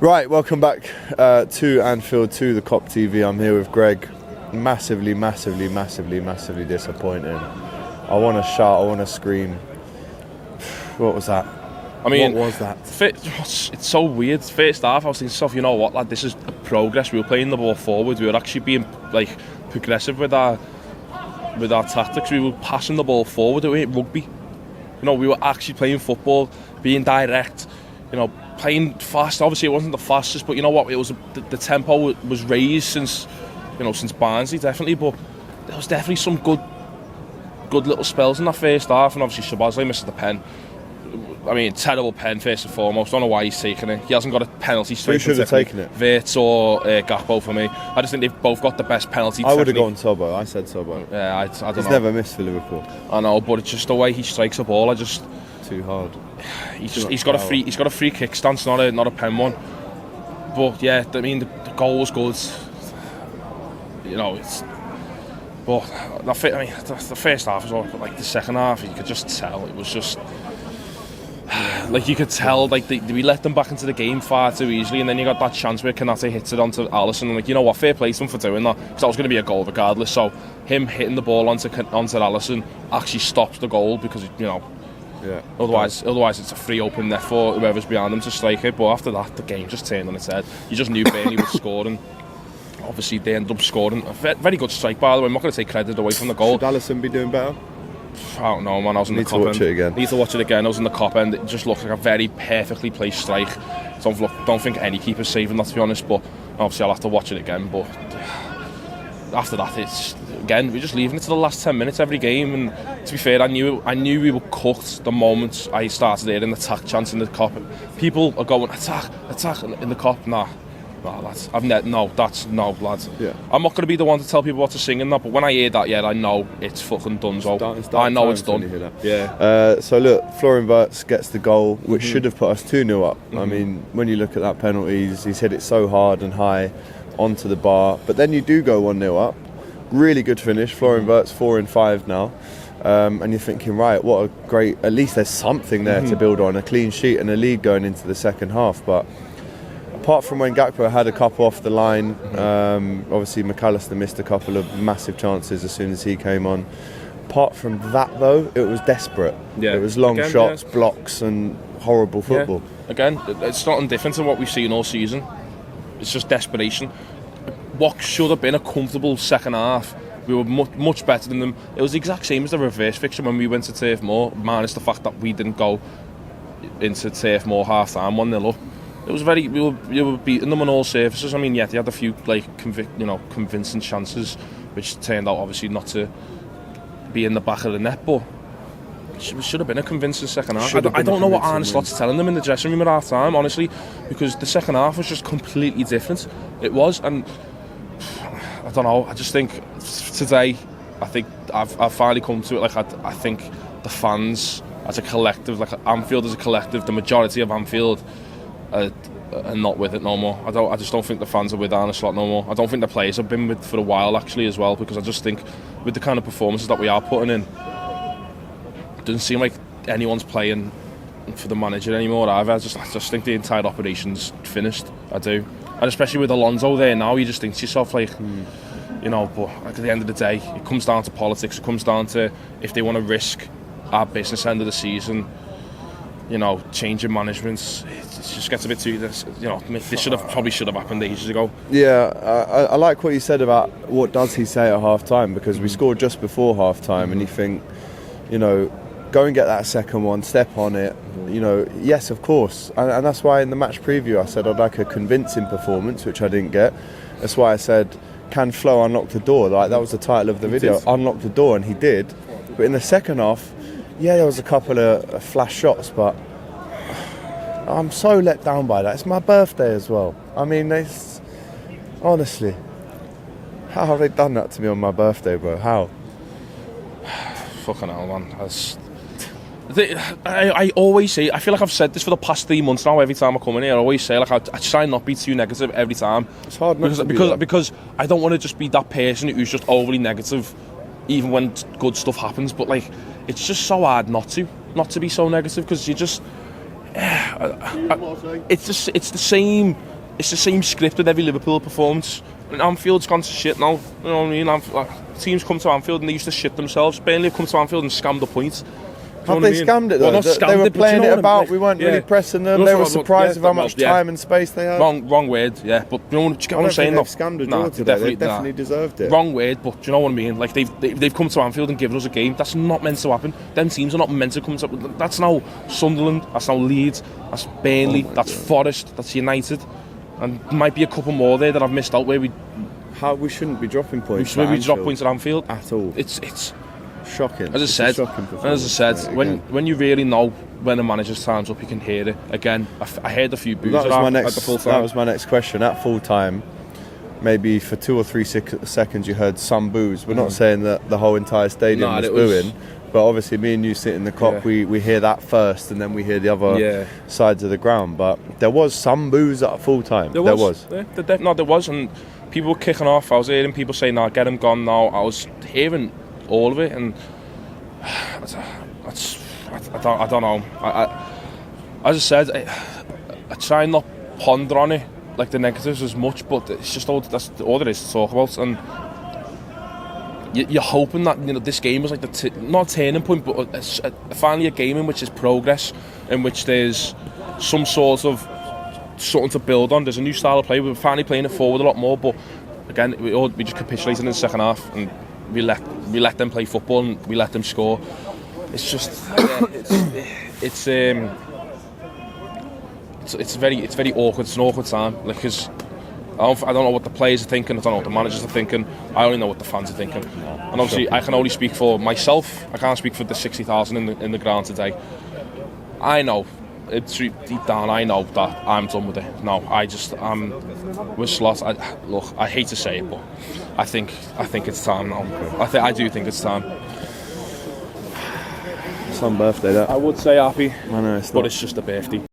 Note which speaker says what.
Speaker 1: Right, welcome back to Anfield, to the Kop TV. I'm here with Greg. Massively disappointing. I want to shout, I want to scream. What was that?
Speaker 2: I mean,
Speaker 1: what was that?
Speaker 2: It's so weird. First half, I was thinking to myself, you know what, lad, this is progress. We were playing the ball forward. We were actually being progressive with our tactics. We were passing the ball forward. It wasn't rugby. You know, we were actually playing football, being direct. You know, playing fast. Obviously, it wasn't the fastest, but you know what? It was the tempo was raised since Barnsley, definitely. But there was definitely some good little spells in that first half, and obviously Szoboszlai missed the pen. I mean, terrible pen first and foremost. Don't know why he's taking it. He hasn't got a penalty straight.
Speaker 1: Who should have taken it?
Speaker 2: Wirtz or Gakpo for me. I just think they've both got the best penalty.
Speaker 1: I would have gone Sobo. I said Sobo.
Speaker 2: Yeah, I don't know.
Speaker 1: He's never missed for Liverpool.
Speaker 2: I know, but it's just the way he strikes the ball.
Speaker 1: Too hard.
Speaker 2: He's got a free kick stance, not a pen one. But yeah, I mean the goal was good. You know, the first half was all, but like the second half, you could just tell it was just like you could tell we let them back into the game far too easily, and then you got that chance where Konate hits it onto Alisson, and you know what, fair play to him for doing that, because that was going to be a goal regardless. So him hitting the ball onto Alisson actually stops the goal, because
Speaker 1: yeah.
Speaker 2: Otherwise it's a free open net for whoever's behind them to strike it. But after that, the game just turned on its head. You just knew Burnley would score, and obviously they ended up scoring. A very good strike, by the way. I'm not going to take credit away from the goal.
Speaker 1: Should Alisson be doing better?
Speaker 2: I don't know, man. I was in the Kop end. Need to watch it again. I was in the Kop end. It just looked like a very perfectly placed strike. Don't think any keeper's saving that, to be honest. But obviously I'll have to watch it again. But after that, we're just leaving it to the last 10 minutes every game. And to be fair, I knew we were cooked the moment I started hearing the attack chants in the Kop. People are going attack in the Kop. Nah, lads. Lads.
Speaker 1: Yeah.
Speaker 2: I'm not going to be the one to tell people what to sing in that, but when I hear that, I know it's fucking donezo. I know it's done.
Speaker 1: Yeah. So look, Florian Wirtz gets the goal, which should have put us 2-0 up. I mean, when you look at that penalty, he's hit it so hard and high onto the bar, but then you do go 1-0 up. Really good finish. Florian Wirtz 4 in 5 now. And you're thinking, right, what a great, at least there's something there to build on, a clean sheet and a lead going into the second half. But apart from when Gakpo had a couple off the line, obviously McAllister missed a couple of massive chances as soon as he came on. Apart from that, though, it was desperate. Yeah. It was long shots, blocks, and horrible football.
Speaker 2: Yeah. Again, it's not indifferent to what we've seen all season. It's just desperation. What should have been a comfortable second half, we were much better than them. It was the exact same as the reverse fixture when we went to Turf Moor, minus the fact that we didn't go into Turf Moor half time 1-0 up. It was we were beating them on all surfaces. I mean, yeah, they had a few convincing chances, which turned out obviously not to be in the back of the net, but it should have been a convincing second half. I don't know what Arne Slot's telling them in the dressing room at half time, honestly, because the second half was just completely different. It was, and I don't know. I just think today, I think I've finally come to it. Like I think the fans as a collective, like Anfield as a collective, the majority of Anfield are not with it no more. I just don't think the fans are with Arne Slot no more. I don't think the players have been with for a while actually as well, because I just think with the kind of performances that we are putting in, it doesn't seem like anyone's playing for the manager anymore either. I just think the entire operation's finished. I do. And especially with Alonso there now, you just think to yourself, like, you know, but at the end of the day, it comes down to politics. It comes down to if they want to risk our business end of the season, you know, changing management. It just gets a bit too, you know, this probably should have happened ages ago.
Speaker 1: Yeah, I like what you said about what does he say at half time, because we scored just before half time, and you think, you know, go and get that second one, step on it. You know, yes, of course. And that's why in the match preview I said I'd like a convincing performance, which I didn't get. That's why I said, can Flo unlock the door? Like, that was the title of the video, unlock the door, and he did. But in the second half, yeah, there was a couple of flash shots, but I'm so let down by that. It's my birthday as well. I mean, honestly, how have they done that to me on my birthday, bro? How?
Speaker 2: Fucking hell, man. I always say, I feel like I've said this for the past 3 months now. Every time I come in here, I always say, like, I try not to be too negative every time.
Speaker 1: It's hard not
Speaker 2: because I don't want to just be that person who's just overly negative, even when good stuff happens. But like, it's just so hard not to be so negative, because you just, it's the same it's the same script with every Liverpool performance. And Anfield's gone to shit now. You know what I mean? Teams come to Anfield and they used to shit themselves. Burnley have come to Anfield and scammed the points.
Speaker 1: Have they scammed it though?
Speaker 2: Well,
Speaker 1: they were playing it about. We weren't really
Speaker 2: yeah.
Speaker 1: pressing them. They were surprised with how much time and space they had.
Speaker 2: Wrong word, yeah. But you know what I'm saying?
Speaker 1: They've scammed a draw today. They definitely deserved it.
Speaker 2: Wrong word, but do you know what I mean? Like they've come to Anfield and given us a game. That's not meant to happen. Them teams are not meant to come to. That's now Sunderland. That's now Leeds. That's Burnley. That's Forest. That's United. And might be a couple more there that I've missed out where we
Speaker 1: shouldn't be dropping points.
Speaker 2: We drop points at Anfield
Speaker 1: at all.
Speaker 2: It's
Speaker 1: shocking.
Speaker 2: As I said, when you really know when a manager's time's up, you can hear it. Again, I heard a few boos at the full time.
Speaker 1: That was my next question. At full time, maybe for 2 or 3 seconds you heard some boos. We're not saying that the whole entire stadium was booing, but obviously me and you sit in the Kop, we hear that first and then we hear the other sides of the ground. But there was some boos at full time. There was.
Speaker 2: There was, and people were kicking off. I was hearing people saying, "No, get him gone now." I was hearing all of it, and I don't know. As I said, I try not ponder on it like the negatives as much, but it's just that's all there is to talk about. And you're hoping that this game was like not a turning point, but finally a game in which there's progress, in which there's some sort of something to build on. There's a new style of play. We're finally playing it forward a lot more, but again, we just capitulated in the second half and we let them play football and we let them score. It's just it's very awkward. It's an awkward time, because I don't know what the players are thinking. I don't know what the managers are thinking. I only know what the fans are thinking. And obviously, I can only speak for myself. I can't speak for the 60,000 in the ground today. I know, deep down, I know that I'm done with it. No, with Slot. Look, I hate to say it, but I think it's time now. I do think it's time.
Speaker 1: Some birthday that.
Speaker 2: I would say happy,
Speaker 1: I know,
Speaker 2: but it's just a birthday.